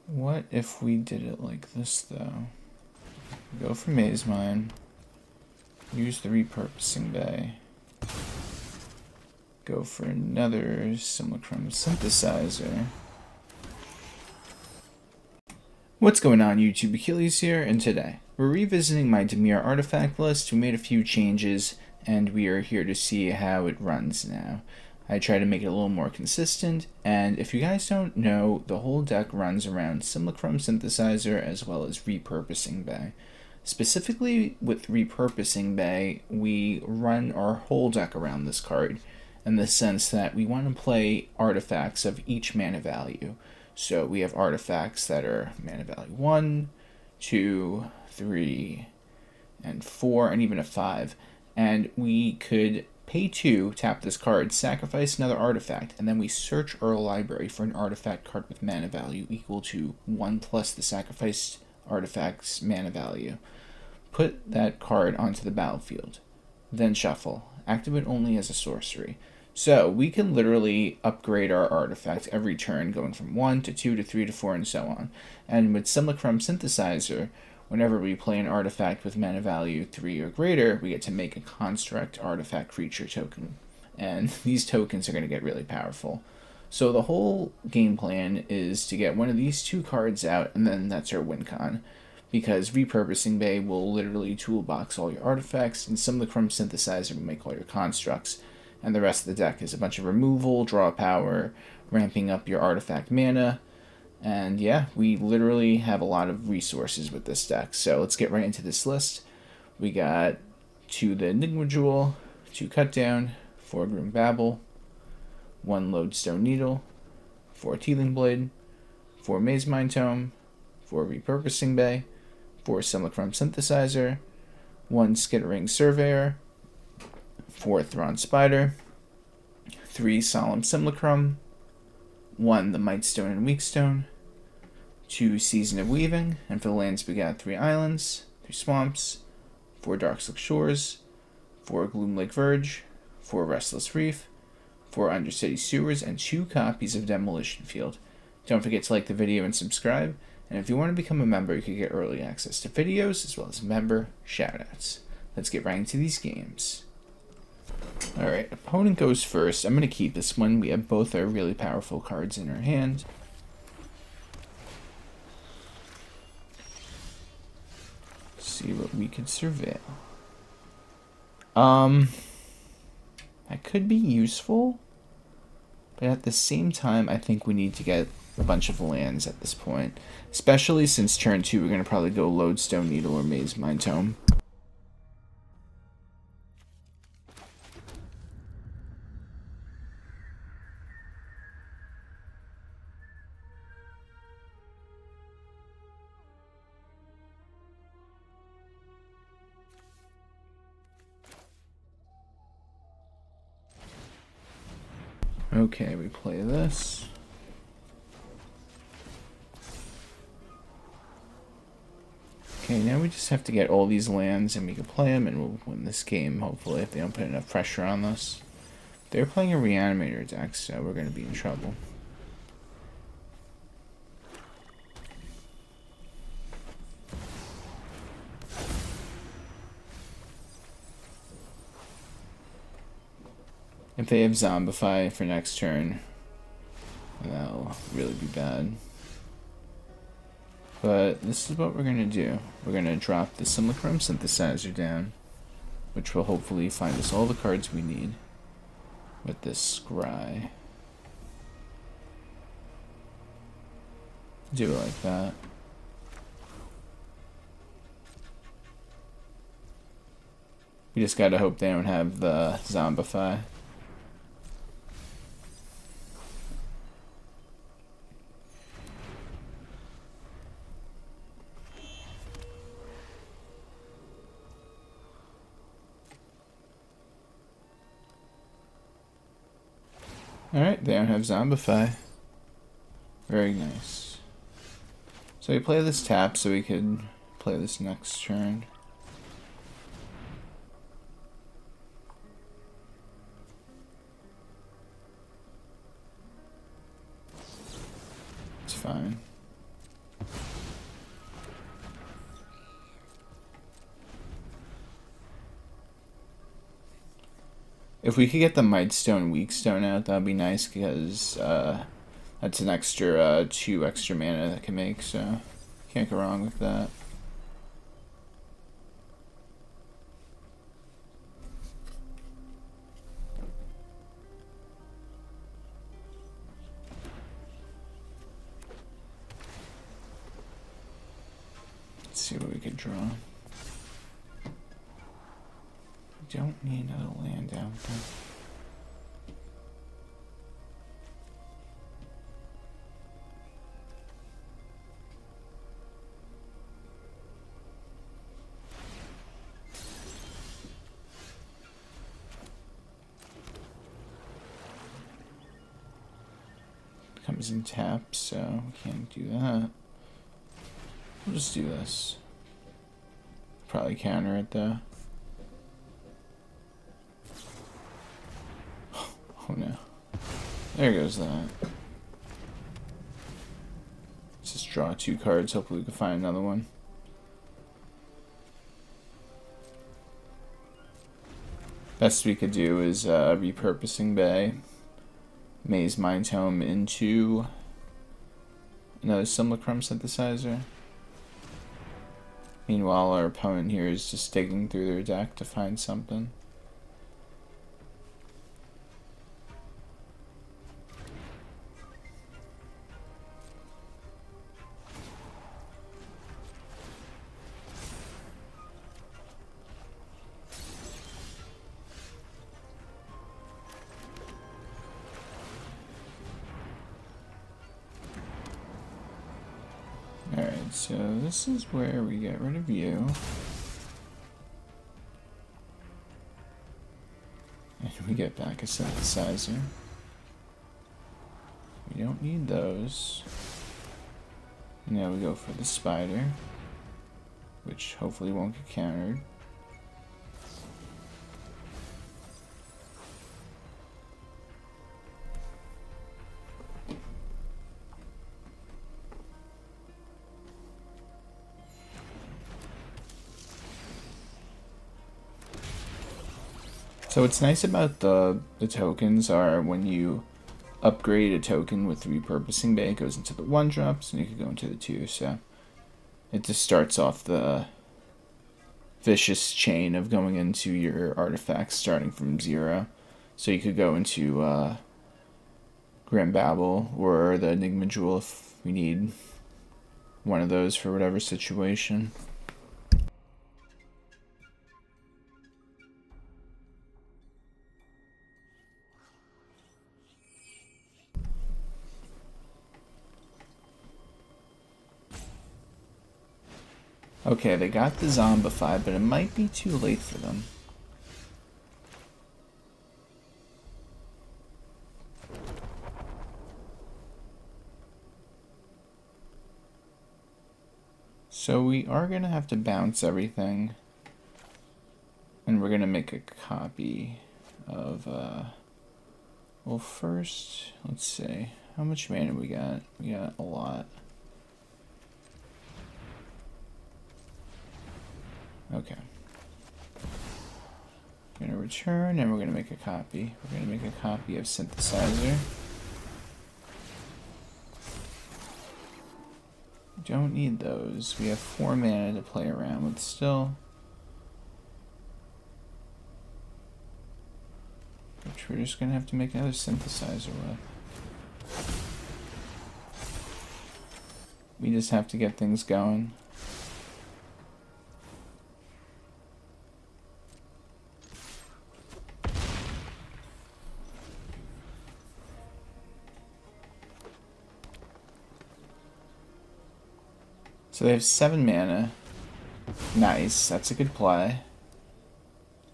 What if we did it like this, though? Go for Mazemind. Use the Repurposing Bay. Go for another Simulacrum Synthesizer. What's going on, YouTube? Achilles here, and today we're revisiting my Dimir artifact list. We made a few changes, and we are here to see how it runs now. I try to make it a little more consistent, and if you guys don't know, the whole deck runs around Simulacrum Synthesizer as well as Repurposing Bay. Specifically with Repurposing Bay, we run our whole deck around this card, in the sense that we want to play artifacts of each mana value. So we have artifacts that are mana value 1, 2, 3, and 4, and even a 5. And we could pay 2, tap this card, sacrifice another artifact, and then we search our library for an artifact card with mana value equal to 1 plus the sacrificed artifact's mana value. Put that card onto the battlefield. Then shuffle. Activate only as a sorcery. So we can literally upgrade our artifacts every turn, going from 1 to 2 to 3 to 4 and so on. And with Simulacrum Synthesizer, whenever we play an artifact with mana value 3 or greater, we get to make a construct artifact creature token. And these tokens are going to get really powerful. So the whole game plan is to get one of these 2 cards out, and then that's our win con. Because Repurposing Bay will literally toolbox all your artifacts, and Simulacrum Synthesizer will make all your constructs. And the rest of the deck is a bunch of removal, draw power, ramping up your artifact mana. And yeah, we literally have a lot of resources with this deck. So let's get right into this list. We got 2 the Enigma Jewel, 2 Cut Down, 4 Grim Bauble, 1 Lodestone Needle, 4 Tithing Blade, 4 Mazemind Tome, 4 Repurposing Bay, 4 Simulacrum Synthesizer, 1 Skittering Surveyor, 4 Thran Spider, 3 Solemn Simulacrum, 1 the Mightstone and Weakstone, 2 Season of Weaving, and for the lands we got 3 Islands, 3 Swamps, 4 Darkslick Shores, 4 Gloomlake Verge, 4 Restless Reef, 4 Undercity Sewers, and 2 copies of Demolition Field. Don't forget to like the video and subscribe, and if you want to become a member, you can get early access to videos as well as member shoutouts. Let's get right into these games. Alright, opponent goes first. I'm going to keep this one. We have both our really powerful cards in our hand. See what we could surveil. That could be useful, but at the same time, I think we need to get a bunch of lands at this point. Especially since turn 2, we're going to probably go Lodestone Needle or Mazemind Tome. Okay, we play this. Okay, now we just have to get all these lands and we can play them and we'll win this game, hopefully, if they don't put enough pressure on us. They're playing a Reanimator deck, so we're going to be in trouble. If they have Zombify for next turn, that'll really be bad. But this is what we're going to do. We're going to drop the Simulacrum Synthesizer down, which will hopefully find us all the cards we need with this Scry. Do it like that. We just gotta hope they don't have the Zombify. Alright, they don't have Zombify. Very nice. So we play this tap so we could play this next turn. It's fine. If we could get the Mightstone and Weakstone out, that'd be nice, because that's an extra 2 extra mana that can make, so can't go wrong with that. Let's see what we could draw. We don't need another land out there. Comes in tap, so we can't do that. We'll just do this. Probably counter it though. Oh no. There goes that. Let's just draw 2 cards, hopefully we can find another one. Best we could do is Repurposing Bay, Mazemind Tome into another Simulacrum Synthesizer. Meanwhile, our opponent here is just digging through their deck to find something. Alright, so this is where we get rid of you. And we get back a synthesizer. We don't need those. Now we go for the spider, which hopefully won't get countered. So what's nice about the tokens are when you upgrade a token with Repurposing Bay, it goes into the 1-drops, and you can go into the 2, so it just starts off the vicious chain of going into your artifacts starting from 0. So you could go into Grim Bauble or the Enigma Jewel if we need one of those for whatever situation. Okay, they got the Zombify, but it might be too late for them. So we are going to have to bounce everything. And we're going to make a copy of, well, first, let's see. How much mana we got? We got a lot. Okay. We're going to return, and we're going to make a copy. We're going to make a copy of Synthesizer. We don't need those. We have 4 mana to play around with still. Which we're just going to have to make another Synthesizer with. We just have to get things going. So they have 7 mana. Nice, that's a good play.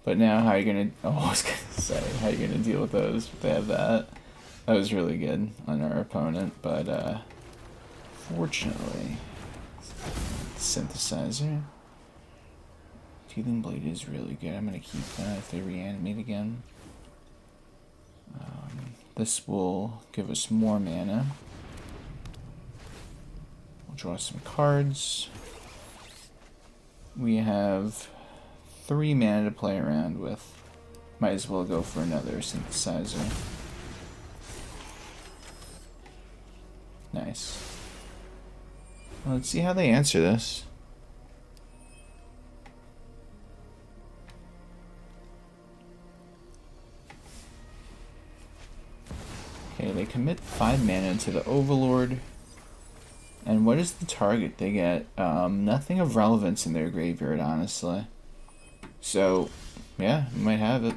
But now how are you gonna, oh, I was gonna say, how are you gonna deal with those if they have that? That was really good on our opponent, but fortunately, Synthesizer. Tithing Blade is really good. I'm gonna keep that if they reanimate again. This will give us more mana. Draw some cards. We have 3 mana to play around with. Might as well go for another synthesizer. Nice. Well, let's see how they answer this. Okay, they commit 5 mana to the Overlord. And what is the target they get? Nothing of relevance in their graveyard, honestly. So, yeah, we might have it.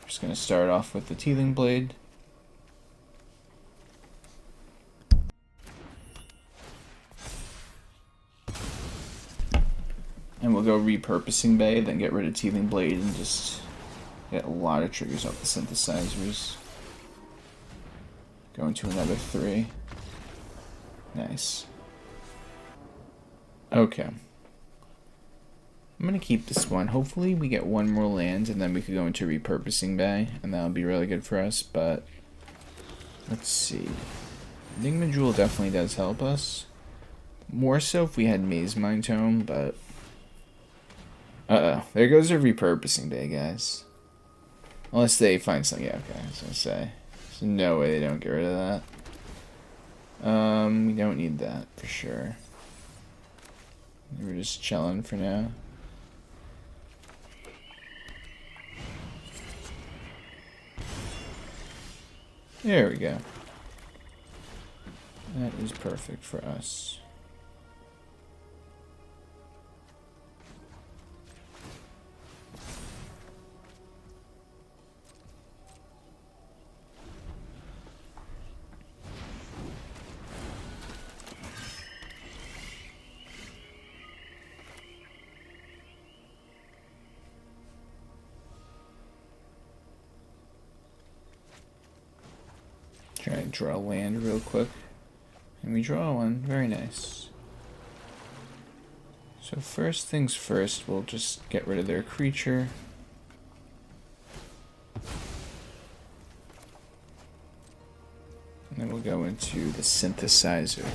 Just gonna start off with the Tithing Blade. And we'll go Repurposing Bay, then get rid of Tithing Blade and just get a lot of triggers off the synthesizers. Go into another 3. Nice. Okay. I'm gonna keep this one. Hopefully we get one more land and then we could go into Repurposing Bay and that'll be really good for us, but let's see. Enigma Jewel definitely does help us. More so if we had Mazemind Tome, but uh-oh. There goes our Repurposing Bay, guys. Unless they find something. Yeah, okay, I was gonna say. There's no way they don't get rid of that. We don't need that for sure. We're just chilling for now. There we go. That is perfect for us. Try to draw land real quick. And we draw one. Very nice. So first things first, we'll just get rid of their creature. And then we'll go into the synthesizer.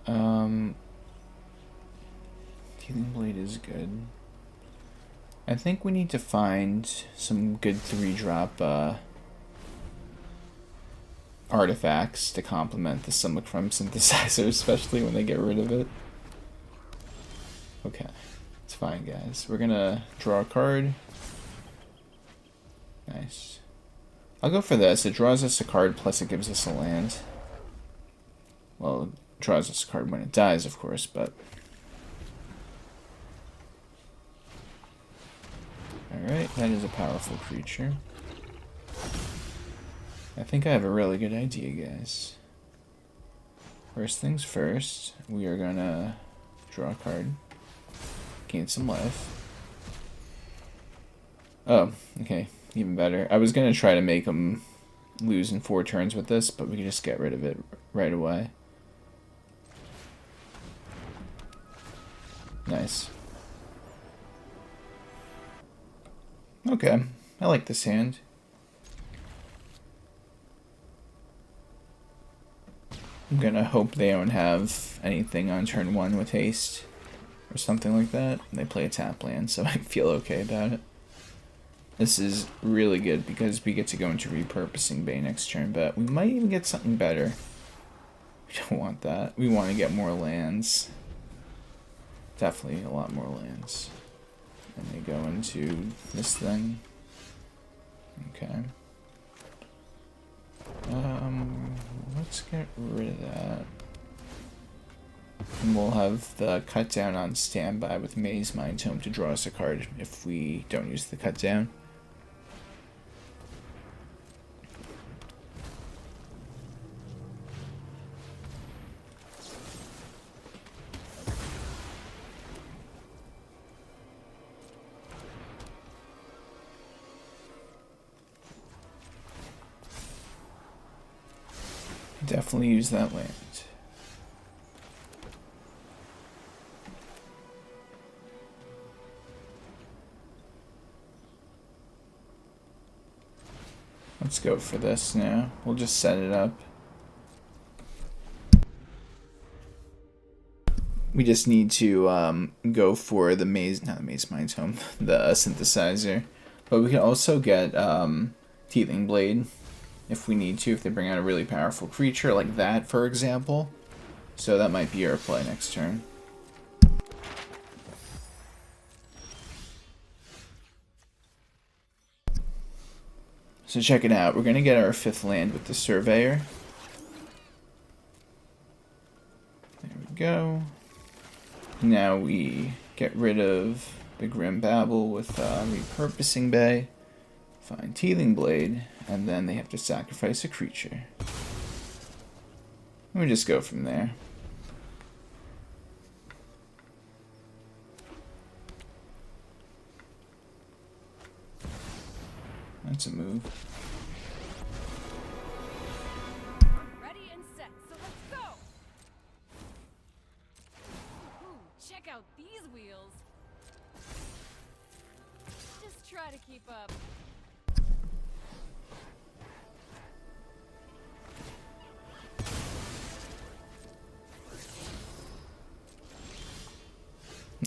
Tithing Blade is good. I think we need to find some good 3-drop artifacts to complement the Simulacrum Synthesizer, especially when they get rid of it. Okay, it's fine, guys. We're gonna draw a card. Nice. I'll go for this. It draws us a card, plus it gives us a land. Well, it draws us a card when it dies, of course, but... Alright, that is a powerful creature. I think I have a really good idea, guys. First things first, we are gonna draw a card. Gain some life. Oh, okay. Even better. I was gonna try to make them lose in 4 turns with this, but we can just get rid of it right away. Nice. Okay, I like this hand. I'm gonna hope they don't have anything on turn 1 with haste or something like that. They play a tap land, so I feel okay about it. This is really good because we get to go into Repurposing Bay next turn, but we might even get something better. We don't want that. We want to get more lands. Definitely a lot more lands. And they go into this thing. Okay. Let's get rid of that. And we'll have the cut down on standby with Mazemind Tome to draw us a card if we don't use the cut down. Definitely use that land. Let's go for this now. We'll just set it up. We just need to go for the Mazemind Tome, the synthesizer. But we can also get Tithing Blade if we need to, if they bring out a really powerful creature like that, for example. So that might be our play next turn. So check it out. We're going to get our 5th land with the Surveyor. There we go. Now we get rid of the Grim Bauble with Repurposing Bay, find Tithing Blade, and then they have to sacrifice a creature. And we just go from there. That's a move. Ready and set, so let's go! Ooh, check out these wheels. Just try to keep up.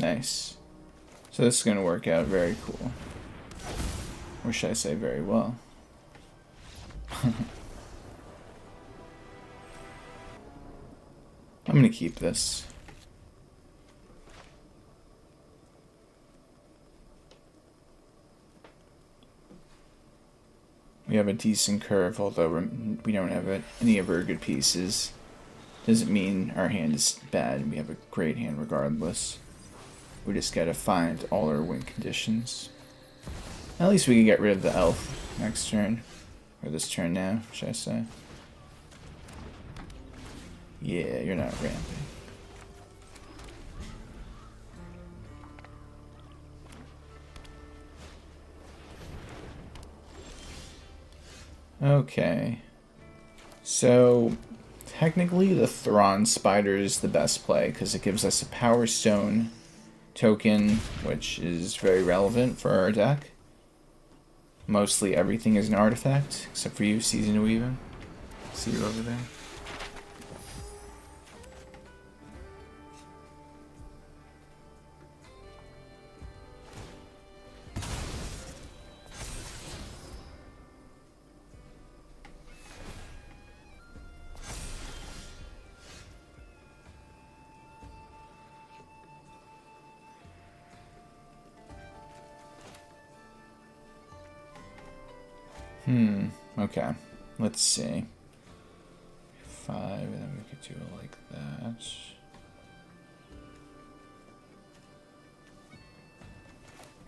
Nice. So this is going to work out very cool. Or should I say very well. I'm going to keep this. We have a decent curve, although we don't have any of our good pieces. Doesn't mean our hand is bad. We have a great hand regardless. We just gotta find all our win conditions. At least we can get rid of the elf next turn. Or this turn now, should I say. Yeah, you're not ramping. Okay. So, technically the Thran Spider is the best play because it gives us a Power Stone token, which is very relevant for our deck. Mostly everything is an artifact, except for you, Season Weaving. See you over there. Okay. Let's see. 5, and then we could do it like that.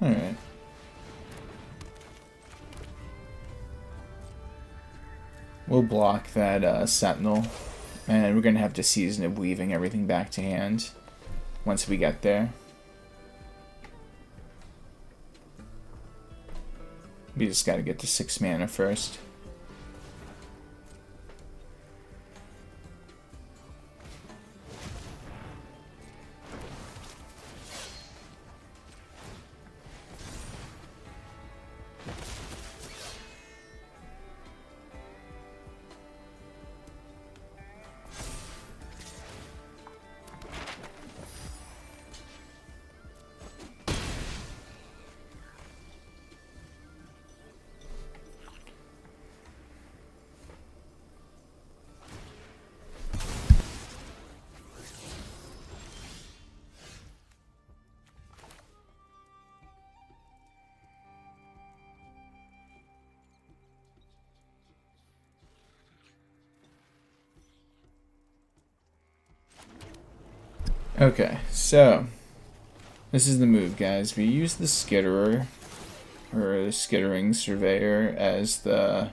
Alright. We'll block that Sentinel, and we're going to have to Season of Weaving everything back to hand once we get there. We just gotta get to 6 mana first. Okay, so this is the move, guys. We use the Skitterer, or the Skittering Surveyor, as the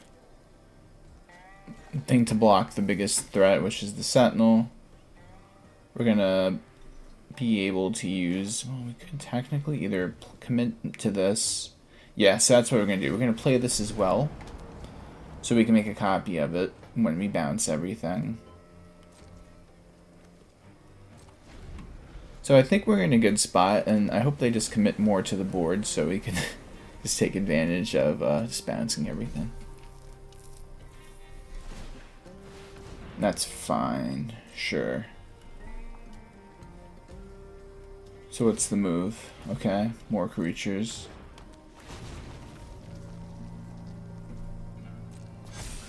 thing to block the biggest threat, which is the Sentinel. We're gonna be able to use, well, we could technically either commit to this. Yeah, so that's what we're gonna do. We're gonna play this as well, so we can make a copy of it when we bounce everything. So I think we're in a good spot, and I hope they just commit more to the board so we can just take advantage of just bouncing everything. That's fine, sure. So what's the move? Okay, more creatures.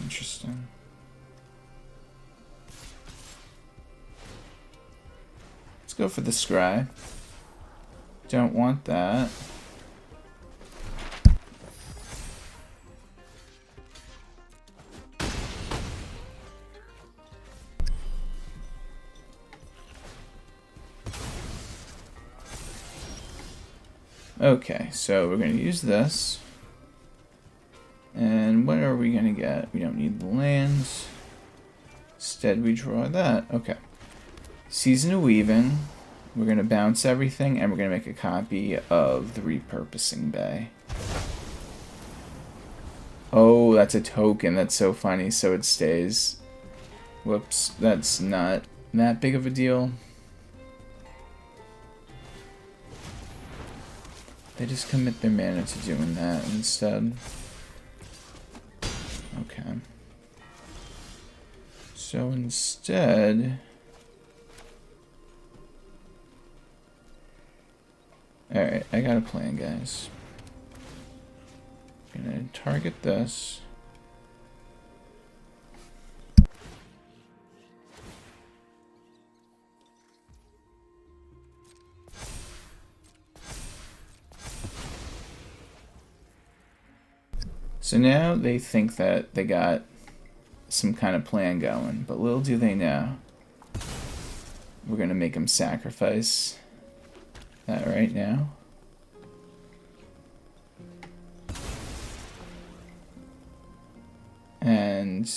Interesting. Let's go for the scry. Don't want that. Okay, so we're going to use this. And what are we going to get? We don't need the lands. Instead, we draw that. Okay. Season of Weaving. We're going to bounce everything, and we're going to make a copy of the Repurposing Bay. Oh, that's a token. That's so funny. So it stays. Whoops. That's not that big of a deal. They just commit their mana to doing that instead. Okay. So instead... Alright, I got a plan, guys. I'm gonna target this. So now they think that they got some kind of plan going, but little do they know, we're going to make them sacrifice that right now. And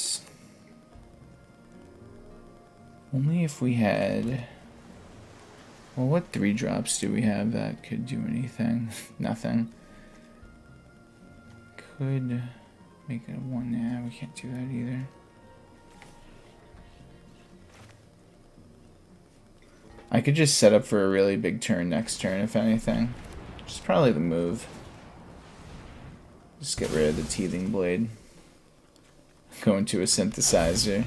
only if we had... Well, what 3-drops do we have that could do anything? Nothing. Could make it a 1. Nah, we can't do that either. I could just set up for a really big turn next turn, if anything. Which is probably the move. Just get rid of the Tithing Blade. Go into a Synthesizer.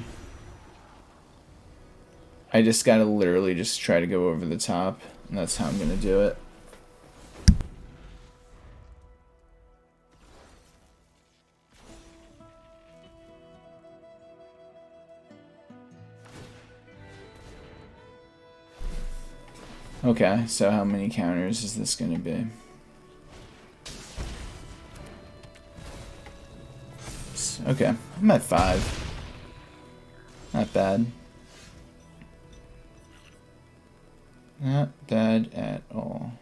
I just gotta literally just try to go over the top, and that's how I'm gonna do it. Okay, so how many counters is this going to be? Okay, I'm at 5. Not bad. Not bad at all.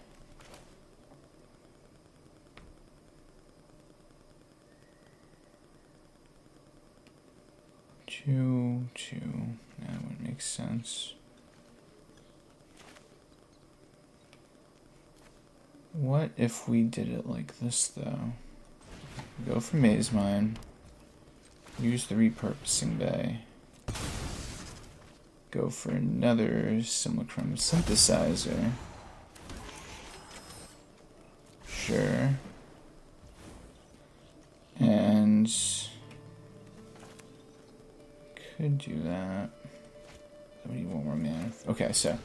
Two. That would make sense. What if we did it like this, though? Go for Mazemind. Use the Repurposing Bay. Go for another Simulacrum Synthesizer. Sure. And... could do that. We need 1 more mana. Okay, so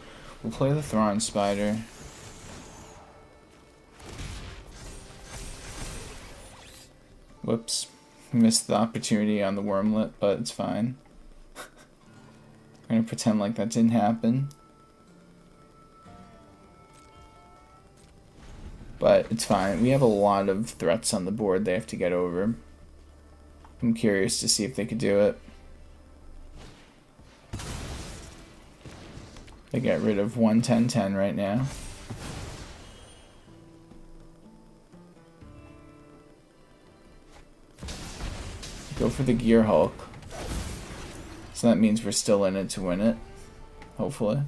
we'll play the Thran Spider. Whoops. Missed the opportunity on the Wormlet, but it's fine. I'm gonna pretend like that didn't happen. But it's fine. We have a lot of threats on the board they have to get over. I'm curious to see if they could do it. They get rid of 1/10/10 right now. Go for the Gear Hulk. So that means we're still in it to win it. Hopefully.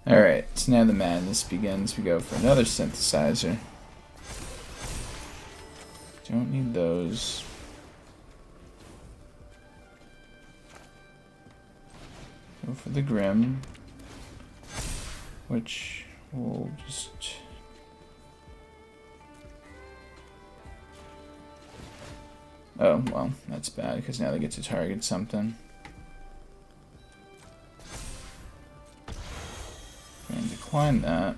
Alright, so now the madness begins. We go for another Synthesizer. Don't need those. Go for the Grim, which will just... Oh, well, that's bad, because now they get to target something. Going to decline that.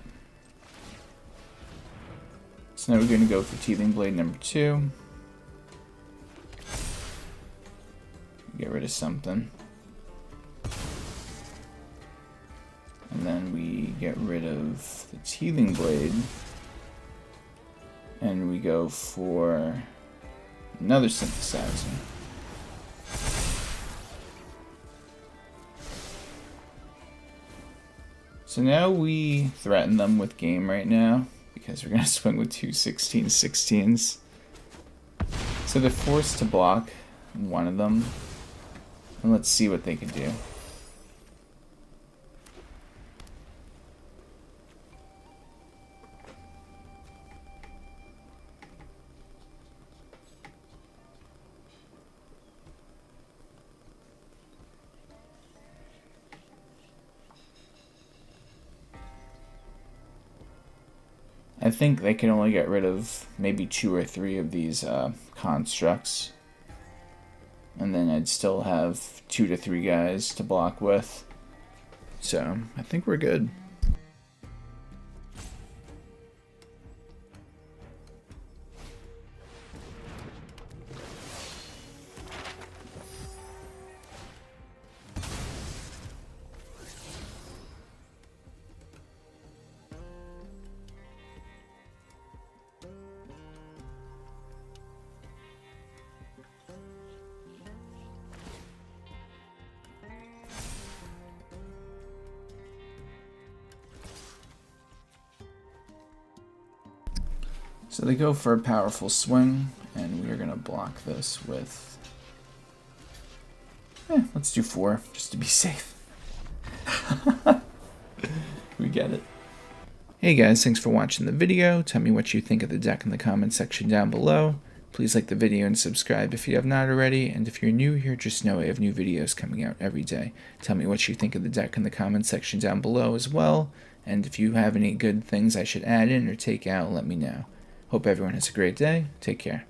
So now we're going to go for Tithing Blade number 2. Get rid of something. And then we get rid of the Tithing Blade. And we go for another Synthesizer. So now we threaten them with game right now, because we're going to swing with 2 16/16s. So they're forced to block one of them. And let's see what they can do. I think they can only get rid of maybe 2 or 3 of these constructs. And then I'd still have 2 to 3 guys to block with. So, I think we're good. So they go for a powerful swing, and we are going to block this with... let's do 4, just to be safe. We get it. Hey guys, thanks for watching the video. Tell me what you think of the deck in the comment section down below. Please like the video and subscribe if you have not already, and if you're new here, just know I have new videos coming out every day. Tell me what you think of the deck in the comment section down below as well, and if you have any good things I should add in or take out, let me know. Hope everyone has a great day. Take care.